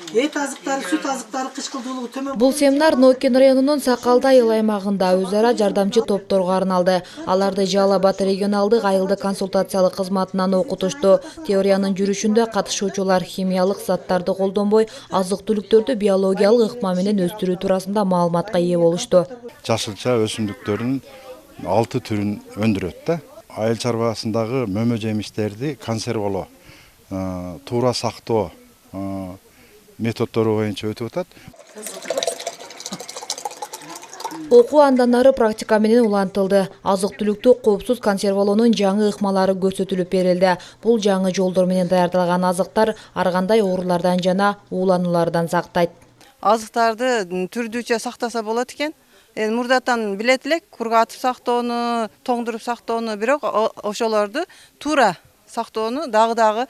Эт азыктары, сүт азыктары кычкылдуулугу төмөн. Бул семинар Ноокен районунун Сакалды айыл аймагында өз ара жардамчы топторго арналды. Аларды Жалал Абад регионалдык айылдык консультациялык кызматынан окутушту. Теориянын жүрүшүндө катышуучулар химиялык заттарды колдонбой, азык-түлүктөрдү биологиялык ыкма менен өстүрүү туурасында маалыматка ээ болушту. Жашылча өсүмдүктөрдүн 6 түрүн өндүрөт да. Айыл чарбасындагы мөмө жемиштерди консервалоо, туура сактоо методдору боюнча өтүп атат. Окуу андан ары практика менен улантылды. Азык-түлүктү коопсуз консервалоонун жаңы ыкмалары көрсөтүлүп берилди. Бул жаңы жолдор менен даярдалган азыктар ар кандай оорулардан жана уулануулардан сактайт. Азыктарды түрдүүчө сактаса болот экен. Мурдатан билет элек кургатып сактоону, тоңдуруп сактоону, бирок ошолорду туура сактоону дагы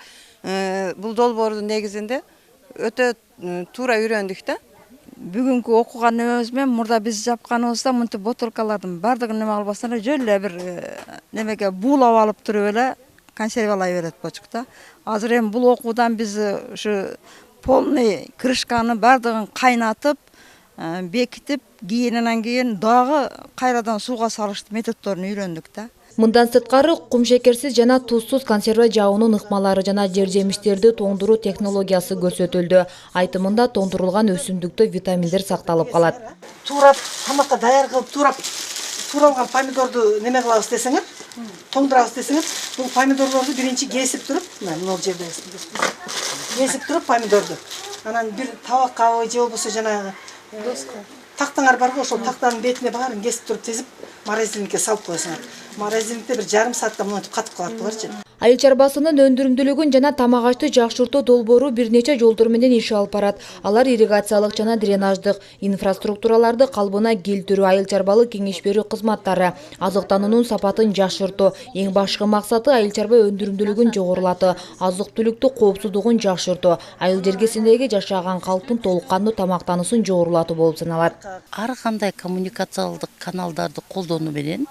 бул долбоордун негизинде өтө туура үйрөндүк да. Бүгүнкү окуган небебиз менен мурда биз жапканыбызда мынтип бутылкалардын бардыгын неме албастан жөн эле бир немеге буулап алып туруп эле консервалай берет болчук да. Азыр эми бул окуудан биз ушу полный крышканы бардыгын кайнатып, бекитип, кийинен кийин дагы кайрадан сууга салыш методдорун үйрөндүк да. Мындан сырткары кумшекерсиз жана тузсуз консерва жаунун ыкмалары жана жер жемиштерди тоңдуруу технологиясы көрсөтүлдү. Айтымында тоңдурулган өсүмдүктө витаминдер сакталып калат. Туурап тамакка даяр кылып тууралган помидорду неме кылабыз десеңер, тоңдурабыз десеңер, бул помидорлорду биринчи кесип туруп, мына жерде кесип туруп помидорду. Анан бир табакка же болбосо жанагы тактаңар барбы, ошол тактанын бетине баарын кесип туруп тезип морозильникке салып коесуңар. Морозильникте бир жарым саатта мынтип катып калат буларчы. Айыл чарбасынын өндүрүмдүүлүгүн жана тамак ашты жакшыртуу долбоору бир нече жолдор менен иш алып барат. Алар ирригациялык жана дренаждык инфраструктураларды калыбына келтирүү, айыл чарбалык кеңеш берүү кызматтары, азыктануунун сапатын жакшыртуу. Эң башкы максаты айыл чарба өндүрүмдүүлүгүн жогорулатуу, азык-түлүктү коопсуздугун жакшыртуу, айыл жергесиндеги жашаган калктын толук кандуу тамактануусун жогорулатуу болуп саналат. Ар кандай коммуникациялык каналдарды колдонуу менен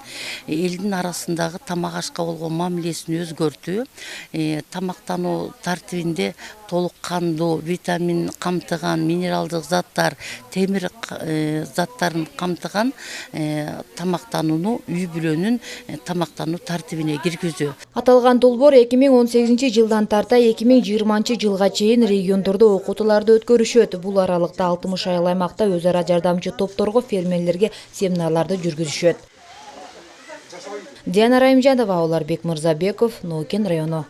элдин арасындагы тамак ашка болгон мамилесин өзгөртүү, тамактануу тартибинде толук кандуу, витамин камтыган, минералдык заттар, темир заттарын камтыган тамактанууну үй бүлөнүн тамактануу тартибине киргизүү. Аталган долбоор 2018-жылдан тарта 2020-жылга чейин региондордо окутууларды өткөрүшөт. Бул аралыкта 60 айыл аймакта өз ара жардамчы топторго, фермерлерге семинарларды жүргүзүшөт. Диана Райымжанова, Оларбек Мырзабеков, Ноокен району.